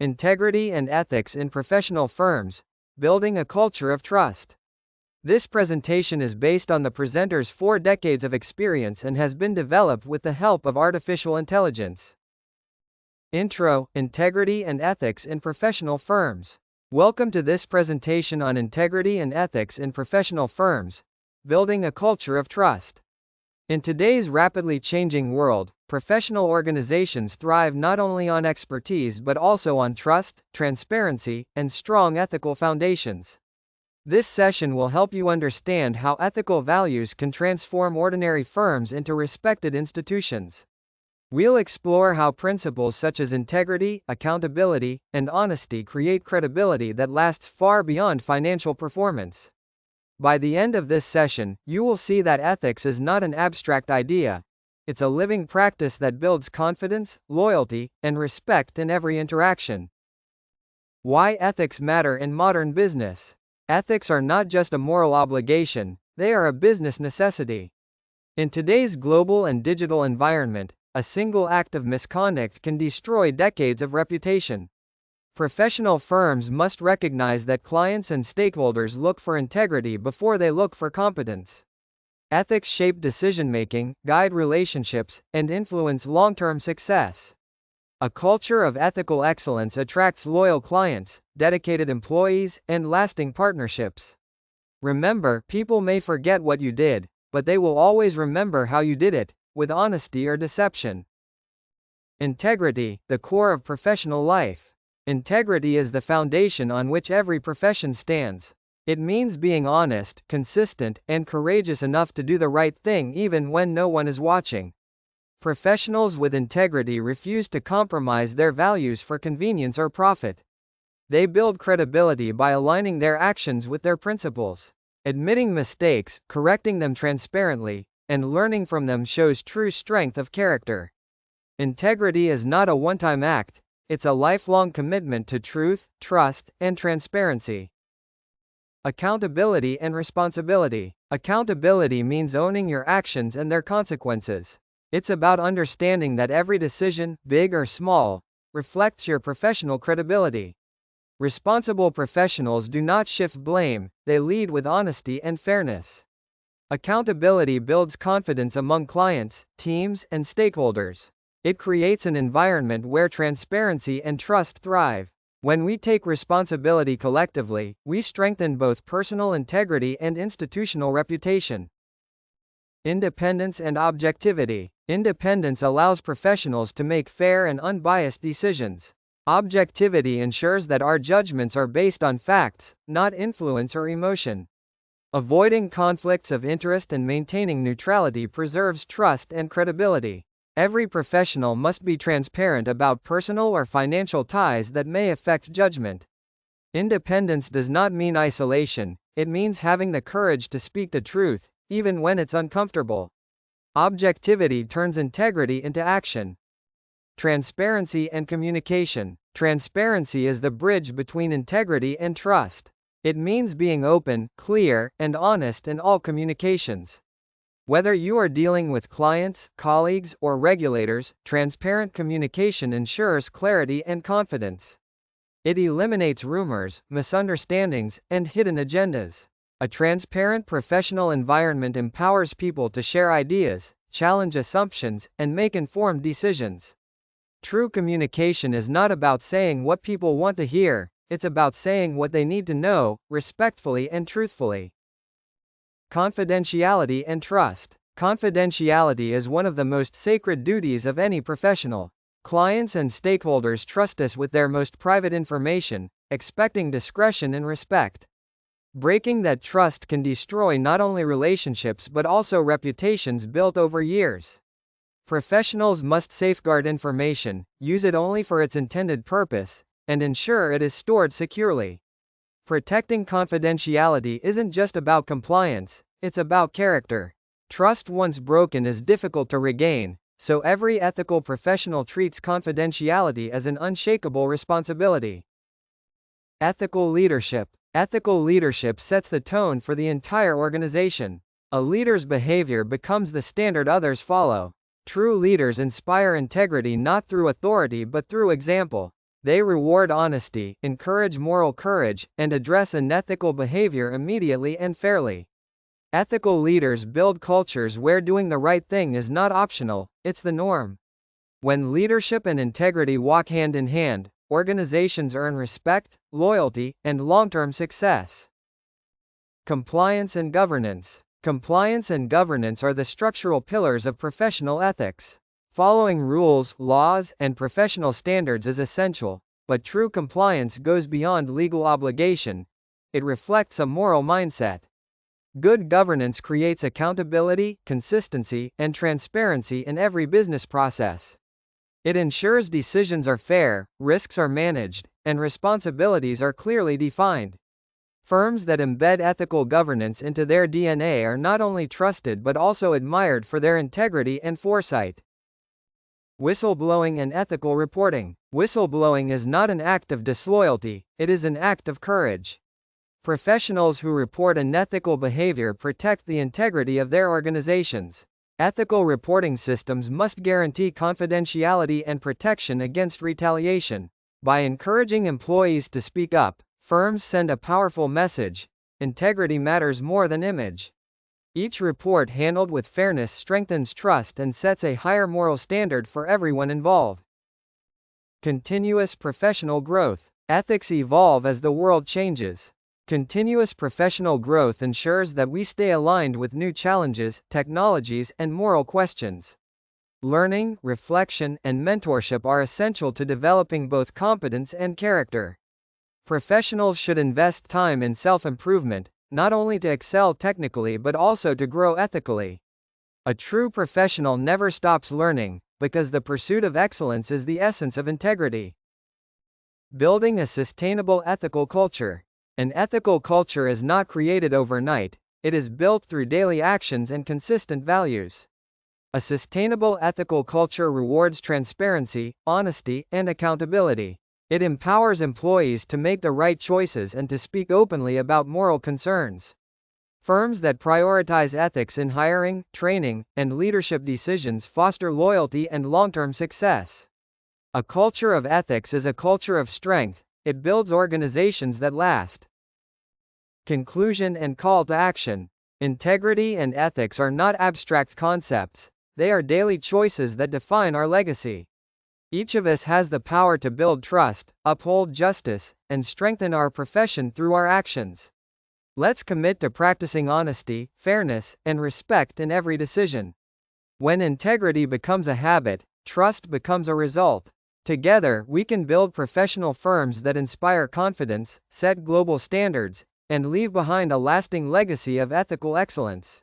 Integrity and Ethics in Professional Firms, Building a Culture of Trust. This presentation is based on the presenter's 4 decades of experience and has been developed with the help of artificial intelligence. Intro: Integrity and Ethics in Professional Firms. Welcome to this presentation on integrity and ethics in professional firms, building a culture of trust. In today's rapidly changing world, professional organizations thrive not only on expertise but also on trust, transparency, and strong ethical foundations. This session will help you understand how ethical values can transform ordinary firms into respected institutions. We'll explore how principles such as integrity, accountability, and honesty create credibility that lasts far beyond financial performance. By the end of this session, you will see that ethics is not an abstract idea. It's a living practice that builds confidence, loyalty, and respect in every interaction. Why ethics matter in modern business. Ethics are not just a moral obligation, they are a business necessity. In today's global and digital environment, a single act of misconduct can destroy decades of reputation. Professional firms must recognize that clients and stakeholders look for integrity before they look for competence. Ethics shape decision-making, guide relationships, and influence long-term success. A culture of ethical excellence attracts loyal clients, dedicated employees, and lasting partnerships. Remember, people may forget what you did, but they will always remember how you did it, with honesty or deception. Integrity, the core of professional life. Integrity is the foundation on which every profession stands. It means being honest, consistent, and courageous enough to do the right thing even when no one is watching. Professionals with integrity refuse to compromise their values for convenience or profit. They build credibility by aligning their actions with their principles. Admitting mistakes, correcting them transparently, and learning from them shows true strength of character. Integrity is not a one-time act. It's a lifelong commitment to truth, trust, and transparency. Accountability and responsibility. Accountability means owning your actions and their consequences. It's about understanding that every decision, big or small, reflects your professional credibility. Responsible professionals do not shift blame, they lead with honesty and fairness. Accountability builds confidence among clients, teams, and stakeholders. It creates an environment where transparency and trust thrive. When we take responsibility collectively, we strengthen both personal integrity and institutional reputation. Independence and objectivity. Independence allows professionals to make fair and unbiased decisions. Objectivity ensures that our judgments are based on facts, not influence or emotion. Avoiding conflicts of interest and maintaining neutrality preserves trust and credibility. Every professional must be transparent about personal or financial ties that may affect judgment. Independence does not mean isolation, it means having the courage to speak the truth, even when it's uncomfortable. Objectivity turns integrity into action. Transparency and communication. Transparency is the bridge between integrity and trust. It means being open, clear, and honest in all communications. Whether you are dealing with clients, colleagues, or regulators, transparent communication ensures clarity and confidence. It eliminates rumors, misunderstandings, and hidden agendas. A transparent professional environment empowers people to share ideas, challenge assumptions, and make informed decisions. True communication is not about saying what people want to hear, it's about saying what they need to know, respectfully and truthfully. Confidentiality and trust. Confidentiality is one of the most sacred duties of any professional. Clients and stakeholders trust us with their most private information, expecting discretion and respect. Breaking that trust can destroy not only relationships but also reputations built over years. Professionals must safeguard information, use it only for its intended purpose, and ensure it is stored securely. Protecting confidentiality isn't just about compliance, it's about character. Trust once broken is difficult to regain, so every ethical professional treats confidentiality as an unshakable responsibility. Ethical leadership. Ethical leadership sets the tone for the entire organization. A leader's behavior becomes the standard others follow. True leaders inspire integrity not through authority but through example. They reward honesty, encourage moral courage, and address unethical behavior immediately and fairly. Ethical leaders build cultures where doing the right thing is not optional, it's the norm. When leadership and integrity walk hand in hand, organizations earn respect, loyalty, and long-term success. Compliance and governance. Compliance and governance are the structural pillars of professional ethics. Following rules, laws, and professional standards is essential, but true compliance goes beyond legal obligation. It reflects a moral mindset. Good governance creates accountability, consistency, and transparency in every business process. It ensures decisions are fair, risks are managed, and responsibilities are clearly defined. Firms that embed ethical governance into their DNA are not only trusted but also admired for their integrity and foresight. Whistleblowing and ethical reporting. Whistleblowing is not an act of disloyalty, it is an act of courage. Professionals who report unethical behavior protect the integrity of their organizations. Ethical reporting systems must guarantee confidentiality and protection against retaliation. By encouraging employees to speak up, firms send a powerful message: integrity matters more than image. Each report handled with fairness strengthens trust and sets a higher moral standard for everyone involved. Continuous professional growth. Ethics evolve as the world changes. Continuous professional growth ensures that we stay aligned with new challenges, technologies, and moral questions. Learning, reflection, and mentorship are essential to developing both competence and character. Professionals should invest time in self-improvement, not only to excel technically but also to grow ethically. A true professional never stops learning, because the pursuit of excellence is the essence of integrity. Building a sustainable ethical culture. An ethical culture is not created overnight, it is built through daily actions and consistent values. A sustainable ethical culture rewards transparency, honesty, and accountability. It empowers employees to make the right choices and to speak openly about moral concerns. Firms that prioritize ethics in hiring, training, and leadership decisions foster loyalty and long-term success. A culture of ethics is a culture of strength. It builds organizations that last. Conclusion and call to action. Integrity and ethics are not abstract concepts, they are daily choices that define our legacy. Each of us has the power to build trust, uphold justice, and strengthen our profession through our actions. Let's commit to practicing honesty, fairness, and respect in every decision. When integrity becomes a habit, trust becomes a result. Together, we can build professional firms that inspire confidence, set global standards, and leave behind a lasting legacy of ethical excellence.